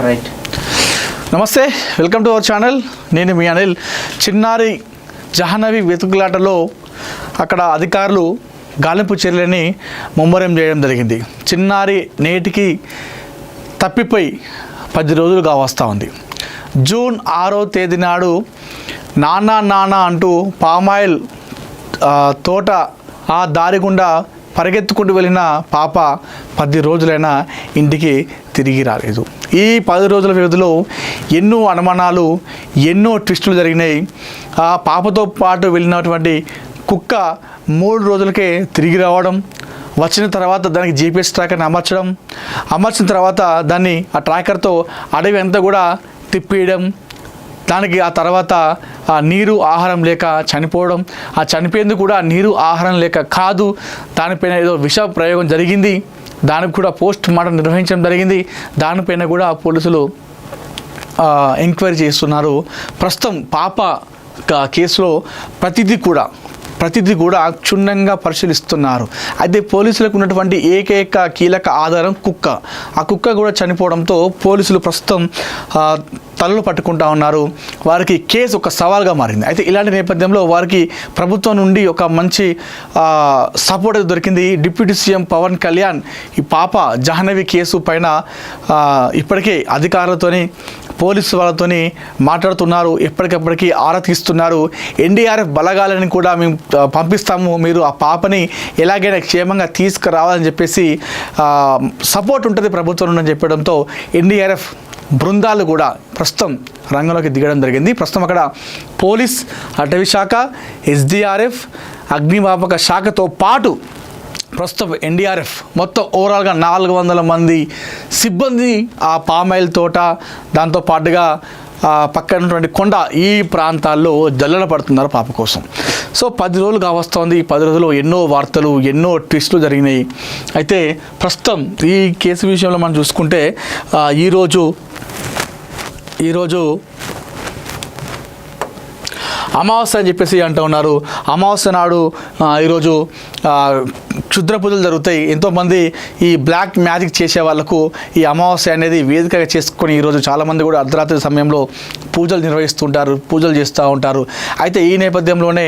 Right. నమస్తే, welcome to our channel. నేను మీ అనిల్. చిన్నారి జాహ్నవి వెతుకులాటలో అక్కడ అధికారులు గాలింపు చర్యలని ముమ్మరం చేయడం జరిగింది. చిన్నారి నేటికి తప్పిపోయి 10 రోజులుగా వస్తూ ఉంది. జూన్ 6వ తేదీ నాడు నానా అంటూ పామాయిల్ తోట ఆ దారి గుండా పరిగెత్తుకుంటూ వెళ్ళిన పాప 10 రోజులైనా ఇంటికి తిరిగి రాలేదు. ఈ 10 రోజుల వ్యవధిలో ఎన్నో అనుమానాలు, ఎన్నో ట్విస్టులు జరిగినాయి. ఆ పాపతో పాటు వెళ్ళినటువంటి కుక్క 3 రోజులకే తిరిగి రావడం, వచ్చిన తర్వాత దానికి GPS ట్రాకర్ని అమర్చిన తర్వాత దాన్ని ఆ ట్రాకర్తో అడవి అంతా కూడా తిప్పేయడం, దానికి ఆ తర్వాత నీరు ఆహారం లేక చనిపోవడం, ఆ చనిపోయేందుకు కూడా నీరు ఆహారం లేక కాదు, దానిపైన ఏదో విష ప్రయోగం జరిగింది, దానికి కూడా పోస్ట్ మార్టం నిర్వహించడం జరిగింది. దానిపైన కూడా పోలీసులు ఎంక్వైరీ చేస్తున్నారు. ప్రస్తుతం పాప కేసులో ప్రతిదీ కూడా క్షుణ్ణంగా పరిశీలిస్తున్నారు. అయితే పోలీసులకు ఉన్నటువంటి ఏకైక కీలక ఆధారం కుక్క. ఆ కుక్క కూడా చనిపోవడంతో పోలీసులు ప్రస్తుతం తలలు పట్టుకుంటా ఉన్నారు. వారికి కేసు ఒక సవాల్గా మారింది. అయితే ఇలాంటి నేపథ్యంలో వారికి ప్రభుత్వం నుండి ఒక మంచి సపోర్ట్ దొరికింది. డిప్యూటీ సీఎం పవన్ కళ్యాణ్ ఈ పాప జాహ్నవి కేసు పైన ఇప్పటికే అధికారులతోని పోలీసు వాళ్ళతోని మాట్లాడుతున్నారు. ఎప్పటికప్పటికీ ఆరా తీస్తున్నారు. NDRF బలగాలని కూడా మేము పంపిస్తాము, మీరు ఆ పాపని ఎలాగైనా క్షేమంగా తీసుకురావాలని చెప్పేసి సపోర్ట్ ఉంటుంది ప్రభుత్వం నుండి చెప్పడంతో NDRF బృందాలు కూడా ప్రస్తుతం రంగంలోకి దిగడం జరిగింది. ప్రస్తుతం అక్కడ పోలీస్, అటవీ శాఖ, SDRF, అగ్నిమాపక శాఖతో పాటు ప్రస్తుతం NDRF మొత్తం ఓవరాల్గా 400 మంది సిబ్బంది ఆ పామాయిల్ తోట, దాంతో పాటుగా పక్కన ఉన్నటువంటి కొండ ఈ ప్రాంతాల్లో జల్లెడ పడుతున్నారు పాప కోసం. సో 10 రోజులుగా వస్తుంది. ఈ 10 రోజుల్లో ఎన్నో వార్తలు, ఎన్నో ట్విస్టులు జరిగినాయి. అయితే ప్రస్తుతం ఈ కేసు విషయంలో మనం చూసుకుంటే ఈరోజు అమావాస్య అని చెప్పేసి అంటూ ఉన్నారు. అమావాస్య నాడు ఈరోజు క్షుద్ర పూజలు జరుగుతాయి. ఎంతోమంది ఈ బ్లాక్ మ్యాజిక్ చేసే వాళ్ళకు ఈ అమావాస్య అనేది వేదికగా చేసుకొని ఈరోజు చాలామంది కూడా అర్ధరాత్రి సమయంలో పూజలు నిర్వహిస్తుంటారు, పూజలు చేస్తూ ఉంటారు. అయితే ఈ నేపథ్యంలోనే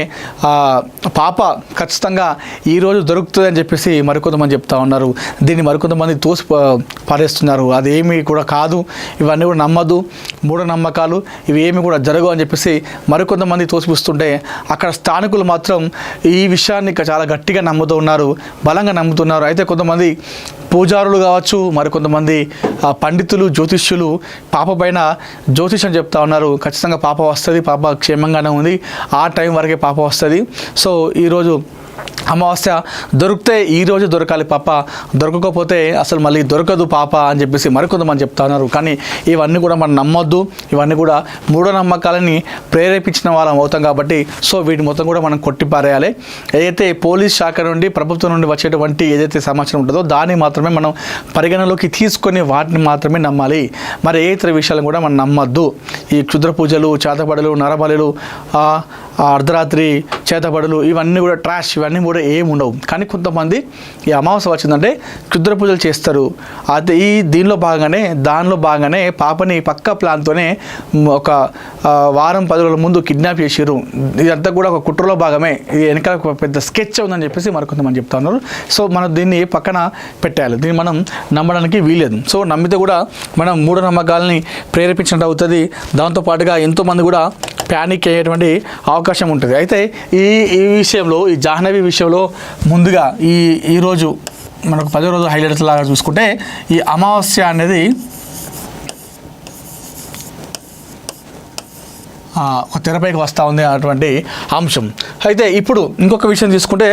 పాప ఖచ్చితంగా ఈరోజు దొరుకుతుంది అని చెప్పేసి మరికొంతమంది చెప్తా ఉన్నారు. దీన్ని మరికొంతమంది తోసి పారేస్తున్నారు. అదేమీ కూడా కాదు, ఇవన్నీ కూడా నమ్మద్దు, మూఢనమ్మకాలు, ఇవి ఏమి కూడా జరగవు అని చెప్పేసి మరికొంతమంది తోసిపిస్తుంటే అక్కడ స్థానికులు మాత్రం ఈ విషయాన్ని చాలా గట్టిగా నమ్ముతూ ఉన్నారు, బలంగా నమ్ముతున్నారు. అయితే కొంతమంది పూజారులు కావచ్చు, మరికొంతమంది పండితులు, జ్యోతిష్యులు పాప పైన జ్యోతిష్యం చెప్తా ఉన్నారు. ఖచ్చితంగా పాప వస్తుంది, పాప క్షేమంగానే ఉంది, ఆ టైం వరకే పాప వస్తుంది. సో ఈరోజు అమావాస్య దొరికితే ఈరోజు దొరకాలి పాప, దొరకకపోతే అసలు మళ్ళీ దొరకదు పాప అని చెప్పేసి మరికొంతమంది చెప్తా ఉన్నారు. కానీ ఇవన్నీ కూడా మనం నమ్మొద్దు, ఇవన్నీ కూడా మూఢనమ్మకాలని ప్రేరేపించిన వాళ్ళం అవుతాం కాబట్టి సో వీటి మొత్తం కూడా మనం కొట్టిపారేయాలి. ఏదైతే పోలీస్ శాఖ నుండి, ప్రభుత్వం నుండి వచ్చేటువంటి ఏదైతే సమాచారం ఉంటుందో దాన్ని మాత్రమే మనం పరిగణలోకి తీసుకొని వాటిని మాత్రమే నమ్మాలి. మరి ఏ ఇతర విషయాలను కూడా మనం నమ్మొద్దు. ఈ క్షుద్ర పూజలు, చేతబడులు, నరబలులు, అర్ధరాత్రి చేతబడులు, ఇవన్నీ కూడా ట్రాష్, ఇవన్నీ కూడా ఏమి ఉండవు. కానీ కొంతమంది ఈ అమావాస్య వచ్చిందంటే క్షుద్ర పూజలు చేస్తారు. అయితే దానిలో భాగంగానే పాపని పక్క ప్లాన్తోనే ఒక వారం 10 రోజుల ముందు కిడ్నాప్ చేసారు. ఇదంతా కూడా ఒక కుట్రలో భాగమే, ఇది వెనకాల ఒక పెద్ద స్కెచ్ ఉందని చెప్పేసి మరికొంతమంది చెప్తా ఉన్నారు. సో మనం దీన్ని పక్కన పెట్టాలి, దీన్ని మనం నమ్మడానికి వీలేదు. సో నమ్మితే కూడా మనం మూఢనమ్మకాలని ప్రేరేపించినట్టు అవుతుంది. దాంతోపాటుగా ఎంతోమంది కూడా ప్యానిక్ అయ్యేటువంటి అవకాశం ఉంటుంది. అయితే ఈ విషయంలో, ఈ జాహ్నవి విషయంలో ముందుగా ఈరోజు మనకు 10 రోజుల హైలైట్స్ లాగా చూసుకుంటే ఈ అమావాస్య అనేది ఒక తెరపైకి వస్తూ ఉంది అటువంటి అంశం. అయితే ఇప్పుడు ఇంకొక విషయం తీసుకుంటే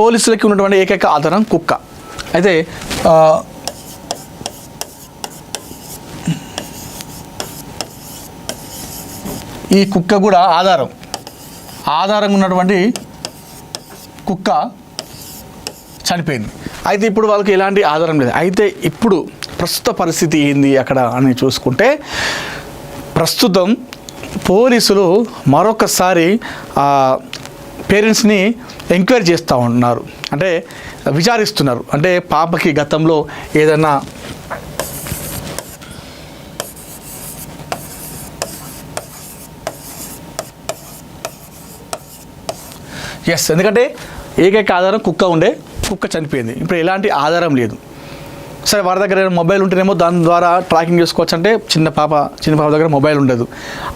పోలీసులకి ఉన్నటువంటి ఏకైక ఆధారం కుక్క. అయితే ఈ కుక్క కూడా ఆధారంగా ఉన్నటువంటి కుక్క చనిపోయింది. అయితే ఇప్పుడు వాళ్ళకి ఎలాంటి ఆధారం లేదు. అయితే ఇప్పుడు ప్రస్తుత పరిస్థితి ఏంది అక్కడ అని చూసుకుంటే ప్రస్తుతం పోలీసులు మరొకసారి పేరెంట్స్ని ఎంక్వైరీ చేస్తూ ఉన్నారు, అంటే విచారిస్తున్నారు. అంటే పాపకి గతంలో ఏదైనా ఎస్, ఎందుకంటే ఏకైక ఆధారం కుక్క చనిపోయింది. ఇప్పుడు ఎలాంటి ఆధారం లేదు. సరే వారి దగ్గర మొబైల్ ఉంటేనేమో దాని ద్వారా ట్రాకింగ్ చేసుకోవచ్చు. అంటే చిన్న పాప దగ్గర మొబైల్ ఉండదు.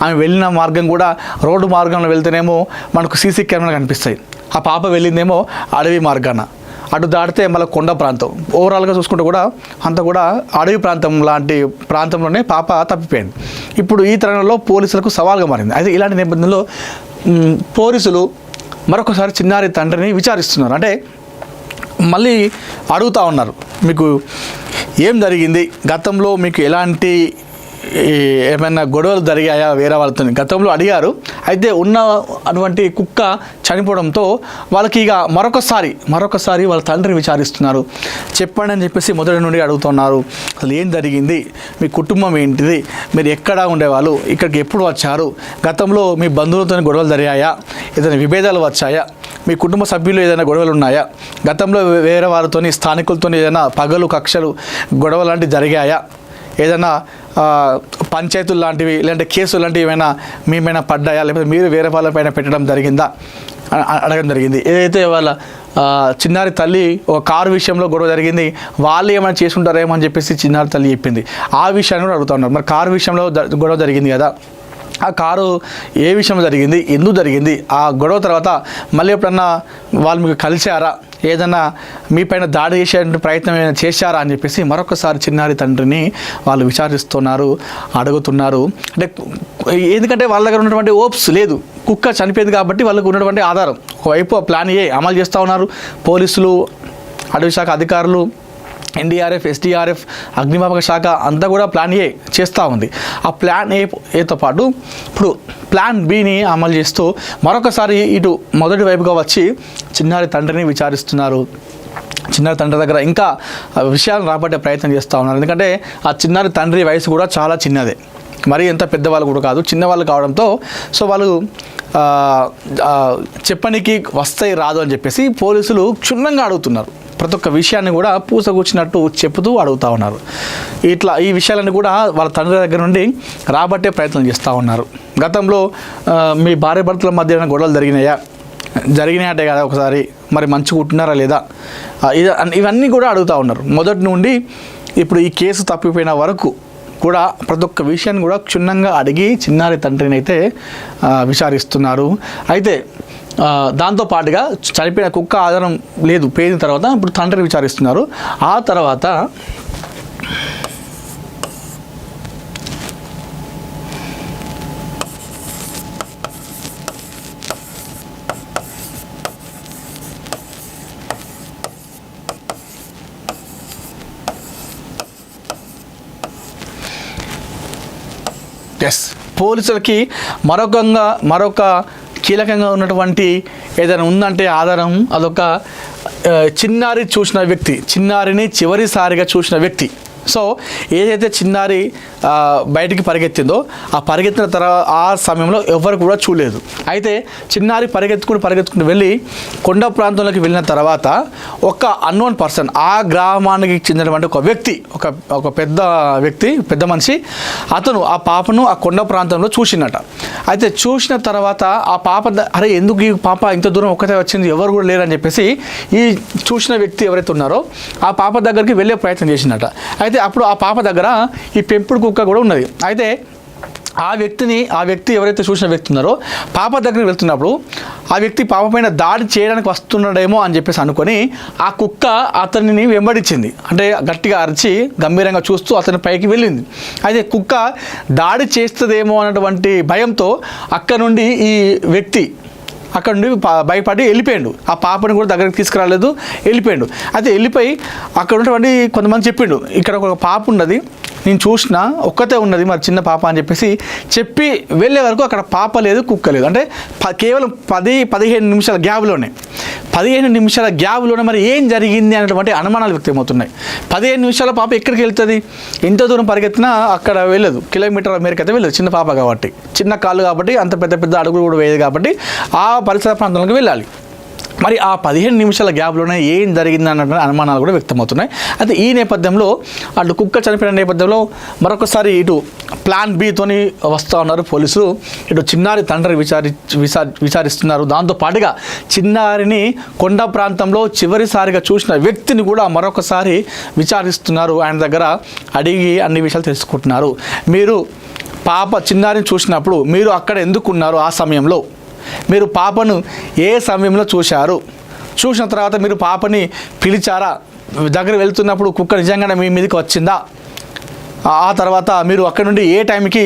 ఆమె వెళ్ళిన మార్గం కూడా రోడ్డు మార్గంలో వెళ్తేనేమో మనకు సీసీ కెమెరా కనిపిస్తాయి. ఆ పాప వెళ్ళిందేమో అడవి మార్గాన, అటు దాటితే మళ్ళీ కొండ ప్రాంతం. ఓవరాల్గా చూసుకుంటే కూడా అంతా కూడా అడవి ప్రాంతం లాంటి ప్రాంతంలోనే పాప తప్పిపోయింది. ఇప్పుడు ఈ తరుణంలో పోలీసులకు సవాల్గా మారింది. అయితే ఇలాంటి నేపథ్యంలో పోలీసులు మరొకసారి చిన్నారి తండ్రిని విచారిస్తున్నారు. అంటే మళ్ళీ అడుగుతూ ఉన్నారు, మీకు ఏం జరిగింది, గతంలో మీకు ఎలాంటి ఏమైనా గొడవలు జరిగాయా వేరే వాళ్ళతో గతంలో అడిగారు. అయితే ఉన్న అటువంటి కుక్క చనిపోవడంతో వాళ్ళకి ఇక మరొకసారి వాళ్ళ తండ్రిని విచారిస్తున్నారు. చెప్పండి అని చెప్పేసి మొదటి నుండి అడుగుతున్నారు. అసలు ఏం జరిగింది, మీ కుటుంబం ఏంటిది, మీరు ఎక్కడ ఉండేవాళ్ళు, ఇక్కడికి ఎప్పుడు వచ్చారు, గతంలో మీ బంధువులతో గొడవలు జరిగాయా, ఏదైనా విభేదాలు వచ్చాయా, మీ కుటుంబ సభ్యులు ఏదైనా గొడవలు ఉన్నాయా, గతంలో వేరే వారితో స్థానికులతో ఏదైనా పగలు కక్షలు గొడవ లాంటివి జరిగాయా, ఏదైనా పంచాయతీలు లాంటివి లేదంటే కేసులు లాంటివి ఏమైనా మేమైనా పడ్డాయా, లేకపోతే మీరు వేరే వాళ్ళపైన పెట్టడం జరిగిందా అడగడం జరిగింది. ఏదైతే వాళ్ళ చిన్నారి తల్లి ఒక కారు విషయంలో గొడవ జరిగింది, వాళ్ళు ఏమైనా చేసుకుంటారేమో అని చెప్పేసి చిన్నారి తల్లి చెప్పింది. ఆ విషయాన్ని కూడా అడుగుతూ ఉన్నారు. మరి కారు విషయంలో గొడవ జరిగింది కదా, ఆ కారు ఏ విషయం జరిగింది, ఎందుకు జరిగింది, ఆ గొడవ తర్వాత మళ్ళీ ఎప్పుడన్నా వాళ్ళు మీకు కలిశారా, ఏదన్నా మీపైన దాడి చేసే ప్రయత్నం ఏమైనా చేశారా అని చెప్పేసి మరొకసారి చిన్నారి తండ్రిని వాళ్ళు విచారిస్తున్నారు, అడుగుతున్నారు. అంటే ఎందుకంటే వాళ్ళ దగ్గర ఉన్నటువంటి ఓప్స్ లేదు, కుక్క చనిపోయింది కాబట్టి వాళ్ళకు ఉన్నటువంటి ఆధారం. ఒకవైపు ప్లాన్ ఏ అమలు చేస్తూ ఉన్నారు పోలీసులు, అటవీ శాఖ అధికారులు, ఎన్డీఆర్ఎఫ్, ఎస్డీఆర్ఎఫ్, అగ్నిమాపక శాఖ అంతా కూడా ప్లాన్ ఏ చేస్తూ ఉంది. ఆ ప్లాన్ ఏతో పాటు ఇప్పుడు ప్లాన్ బిని అమలు చేస్తూ మరొకసారి ఇటు మొదటి వైపుగా వచ్చి చిన్నారి తండ్రిని విచారిస్తున్నారు. చిన్నారి తండ్రి దగ్గర ఇంకా విషయాలను రాబట్టే ప్రయత్నం చేస్తూ ఉన్నారు. ఎందుకంటే ఆ చిన్నారి తండ్రి వయసు కూడా చాలా చిన్నదే, మరి ఎంత పెద్దవాళ్ళు కూడా కాదు, చిన్నవాళ్ళు కావడంతో సో వాళ్ళు చెప్పనికి వస్తాయి రాదు అని చెప్పేసి పోలీసులు క్షుణ్ణంగా అడుగుతున్నారు. ప్రతి ఒక్క విషయాన్ని కూడా పూసగూర్చినట్టు చెప్తూ అడుగుతూ ఉన్నారు. ఇట్లా ఈ విషయాలన్నీ కూడా వాళ్ళ తండ్రి దగ్గర నుండి రాబట్టే ప్రయత్నం చేస్తూ ఉన్నారు. గతంలో మీ భార్య భర్తల మధ్య గొడవలు జరిగినాయంటే కదా ఒకసారి, మరి మంచిగా ఉంటున్నారా లేదా, ఇవన్నీ కూడా అడుగుతూ ఉన్నారు. మొదటి నుండి ఇప్పుడు ఈ కేసు తప్పిపోయిన వరకు కూడా ప్రతి ఒక్క విషయాన్ని కూడా క్షుణ్ణంగా అడిగి చిన్నారి తండ్రిని అయితే విచారిస్తున్నారు. అయితే దాంతోపాటుగా చనిపోయిన కుక్క ఆధారం లేదు పోయిన తర్వాత ఇప్పుడు తండ్రిని విచారిస్తున్నారు. ఆ తర్వాత పోలీసులకి మరొక కీలకంగా ఉన్నటువంటి ఏదైనా ఉందంటే ఆధారం, అదొక చిన్నారిని చివరిసారిగా చూసిన వ్యక్తి. సో ఏదైతే చిన్నారి బయటికి పరిగెత్తిందో ఆ పరిగెత్తిన తర్వాత ఆ సమయంలో ఎవరు కూడా చూడలేదు. అయితే చిన్నారి పరిగెత్తుకుని వెళ్ళి కొండ ప్రాంతంలోకి వెళ్ళిన తర్వాత ఒక అన్నోన్ పర్సన్, ఆ గ్రామానికి చెందినటువంటి ఒక వ్యక్తి, ఒక పెద్ద మనిషి, అతను ఆ పాపను ఆ కొండ ప్రాంతంలో చూసినట. అయితే చూసిన తర్వాత ఆ పాప అరే ఎందుకు ఈ పాప ఇంత దూరం ఒక్కతే వచ్చింది, ఎవరు కూడా లేరని చెప్పేసి ఈ చూసిన వ్యక్తి ఎవరైతే ఉన్నారో ఆ పాప దగ్గరికి వెళ్ళే ప్రయత్నం చేసినట. అయితే అప్పుడు ఆ పాప దగ్గర ఈ పెంపుడు కుక్క కూడా ఉన్నది. అయితే ఆ వ్యక్తి ఎవరైతే చూసిన వ్యక్తి ఉన్నారో పాప దగ్గరికి వెళ్తున్నప్పుడు ఆ వ్యక్తి పాప పైన దాడి చేయడానికి వస్తున్నాడేమో అని చెప్పేసి అనుకొని ఆ కుక్క అతనిని వెంబడించింది. అంటే గట్టిగా అరిచి గంభీరంగా చూస్తూ అతని పైకి వెళ్ళింది. అయితే కుక్క దాడి చేస్తుందేమో అన్నటువంటి భయంతో అక్కడ నుండి ఈ వ్యక్తి అక్కడ నుండి భయపడి వెళ్ళిపోయాడు. ఆ పాపని కూడా దగ్గరికి తీసుకురాలేదు, వెళ్ళిపోయాడు. అయితే వెళ్ళిపోయి అక్కడ ఉన్నటువంటి కొంతమంది చెప్పిండు, ఇక్కడ ఒక పాప ఉన్నది, నేను చూసిన ఒక్కతే ఉన్నది, మరి చిన్న పాప అని చెప్పేసి చెప్పి వెళ్ళే వరకు అక్కడ పాప లేదు, కుక్క లేదు. అంటే కేవలం 10-15 నిమిషాల గ్యాప్లోనే మరి ఏం జరిగింది అనేటువంటి అనుమానాలు వ్యక్తమవుతున్నాయి. 15 నిమిషాల పాప ఎక్కడికి వెళ్తుంది, ఎంత దూరం పరిగెత్తినా అక్కడ వెళ్ళదు, కిలోమీటర్ మేరకు అయితే వెళ్ళదు. చిన్న పాప కాబట్టి, చిన్న కాళ్ళు కాబట్టి, అంత పెద్ద అడుగులు కూడా వేయదు కాబట్టి ఆ పరిసర ప్రాంతాలకు వెళ్ళాలి. మరి ఆ 15 నిమిషాల గ్యాప్లోనే ఏం జరిగిందన్న అనుమానాలు కూడా వ్యక్తమవుతున్నాయి. అయితే ఈ నేపథ్యంలో అటు కుక్క చనిపోయిన నేపథ్యంలో మరొకసారి ఇటు ప్లాన్ బితోని వస్తూ ఉన్నారు పోలీసులు. ఇటు చిన్నారి తండ్రి విచారిస్తున్నారు. దాంతోపాటుగా చిన్నారిని కొండ ప్రాంతంలో చివరిసారిగా చూసిన వ్యక్తిని కూడా మరొకసారి విచారిస్తున్నారు. ఆయన దగ్గర అడిగి అన్ని విషయాలు తెలుసుకుంటున్నారు. మీరు చిన్నారిని చూసినప్పుడు మీరు అక్కడ ఎందుకున్నారు? ఆ సమయంలో మీరు పాపను ఏ సమయంలో చూసిన తర్వాత మీరు పాపని పిలిచారా? దగ్గర వెళ్తున్నప్పుడు కుక్క నిజంగానే మీ మీదకి వచ్చిందా? ఆ తర్వాత మీరు అక్కడి నుండి ఏ టైంకి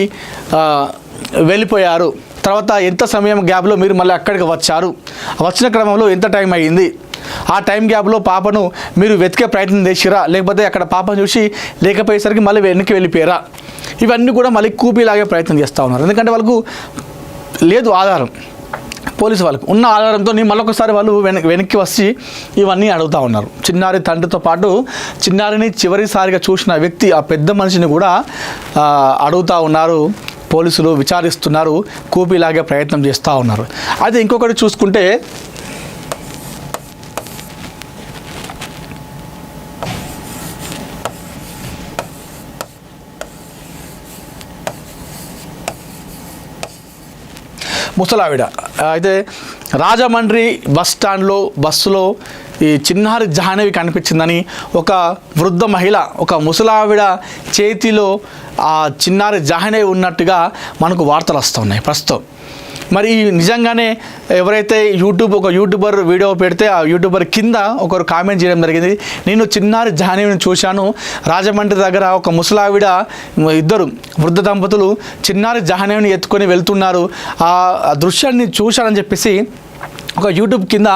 వెళ్ళిపోయారు? తర్వాత ఎంత సమయం గ్యాప్లో మీరు మళ్ళీ అక్కడికి వచ్చారు? వచ్చిన క్రమంలో ఎంత టైం అయ్యింది? ఆ టైం గ్యాప్లో పాపను మీరు వెతికే ప్రయత్నం చేసిరా, లేకపోతే అక్కడ పాపను చూసి లేకపోయేసరికి మళ్ళీ వెనక్కి వెళ్ళిపోయారా? ఇవన్నీ కూడా మళ్ళీ కూపీలాగే ప్రయత్నం చేస్తూ ఉన్నారు. ఎందుకంటే వాళ్ళకు లేదు ఆధారం, పోలీసు వాళ్ళకు ఉన్న ఆధారంతో మళ్ళొకసారి వాళ్ళు వెనక్కి వచ్చి ఇవన్నీ అడుగుతూ ఉన్నారు. చిన్నారి తండ్రితో పాటు చిన్నారిని చివరిసారిగా చూసిన వ్యక్తి ఆ పెద్ద మనిషిని కూడా అడుగుతూ ఉన్నారు. పోలీసులు విచారిస్తున్నారు, కూపీలాగే ప్రయత్నం చేస్తూ ఉన్నారు. అయితే ఇంకొకటి చూసుకుంటే ముసలావిడ అయితే రాజమండ్రి బస్సులో ఈ చిన్నారి జాహ్నవి కనిపించిందని ఒక వృద్ధ మహిళ, ఒక ముసలావిడ చేతిలో ఆ చిన్నారి జాహ్నవి ఉన్నట్టుగా మనకు వార్తలు వస్తున్నాయి ప్రస్తుతం. మరి నిజంగానే ఎవరైతే ఒక యూట్యూబర్ వీడియో పెడితే ఆ యూట్యూబర్ కింద ఒకరు కామెంట్ చేయడం జరిగింది. నేను చిన్నారి జాహ్నవిని చూశాను, రాజమండ్రి దగ్గర ఒక ముసలావిడ ఇద్దరు వృద్ధ దంపతులు చిన్నారి జాహ్నవిని ఎత్తుకొని వెళ్తున్నారు, ఆ దృశ్యాన్ని చూశానని చెప్పేసి ఒక యూట్యూబ్ కింద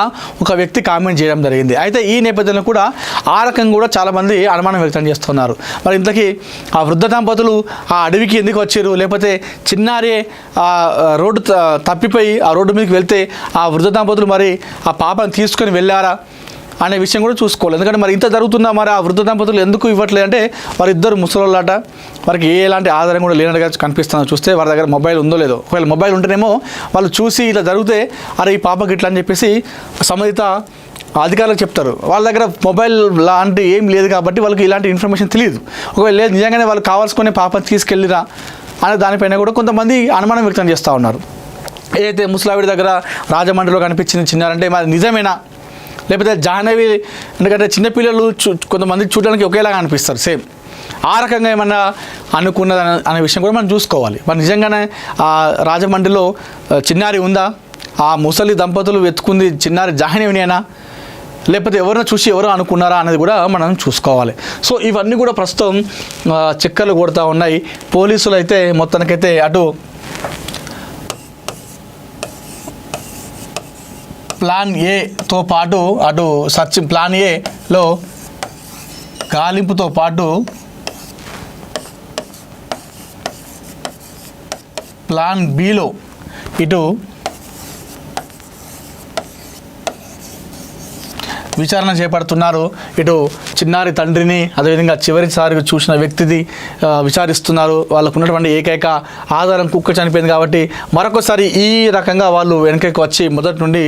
ఒక వ్యక్తి కామెంట్ చేయడం జరిగింది. అయితే ఈ నేపథ్యంలో కూడా ఆ రకంగా కూడా చాలామంది అనుమానం వ్యక్తం చేస్తున్నారు. మరి ఇంతకీ ఆ వృద్ధ దంపతులు ఆ అడవికి ఎందుకు వచ్చారు, లేకపోతే చిన్నారి ఆ రోడ్డు తప్పిపోయి ఆ రోడ్డు మీదకి వెళ్తే ఆ వృద్ధ దంపతులు మరి ఆ పాపను తీసుకొని వెళ్ళారా అనే విషయం కూడా చూసుకోవాలి. ఎందుకంటే మరి ఇంత జరుగుతున్నా మరి ఆ వృద్ధ దంపతులు ఎందుకు ఇవ్వట్లేదు అంటే వారిద్దరు ముసలోళ్ళట, వారికి ఎలాంటి ఆధారం కూడా లేనట్టుగా కనిపిస్తుందో చూస్తే వారి దగ్గర మొబైల్ ఉందో లేదో. ఒకవేళ మొబైల్ ఉంటేనేమో వాళ్ళు చూసి ఇలా జరిగితే అరే ఈ పాపకి ఇట్లా అని చెప్పేసి సంబంధిత అధికారులకు చెప్తారు. వాళ్ళ దగ్గర మొబైల్ లాంటి ఏం లేదు కాబట్టి వాళ్ళకి ఇలాంటి ఇన్ఫర్మేషన్ తెలియదు. ఒకవేళ లేదు నిజంగానే వాళ్ళు కావాల్సుకునే పాపని తీసుకెళ్ళిరా అనే దానిపైన కూడా కొంతమంది అనుమానం వ్యక్తం చేస్తూ ఉన్నారు. ఏదైతే ముసలావిడి దగ్గర రాజమండ్రిలో కనిపించింది చిన్నారంటే మరి నిజమేనా, లేకపోతే జాహ్నవి? ఎందుకంటే చిన్నపిల్లలు కొంతమంది చూడడానికి ఒకేలాగా అనిపిస్తారు సేమ్. ఆ రకంగా ఏమన్నా అనుకున్నది అనే విషయం కూడా మనం చూసుకోవాలి. మరి నిజంగానే ఆ రాజమండ్రిలో చిన్నారి ఉందా? ఆ ముసలి దంపతులు వెతుకుంది చిన్నారి జాహ్నవినేనా, లేకపోతే ఎవరినో చూసి ఎవరో అనుకున్నారా అనేది కూడా మనం చూసుకోవాలి. సో ఇవన్నీ కూడా ప్రస్తుతం చక్కర్లు కొడుతూ ఉన్నాయి. పోలీసులు అయితే మొత్తానికైతే అటు ప్లాన్ ఏతో పాటు అటు ప్లాన్ ఏలో గాలింపుతో పాటు ప్లాన్ బిలో ఇటు విచారణ చేపడుతున్నారు. ఇటు చిన్నారి తండ్రిని అదేవిధంగా చివరిసారిగా చూసిన వ్యక్తిది విచారిస్తున్నారు. వాళ్ళకు ఉన్నటువంటి ఏకైక ఆధారం కుక్క చనిపోయింది కాబట్టి మరొకసారి ఈ రకంగా వాళ్ళు వెనకకి వచ్చి మొదటి నుండి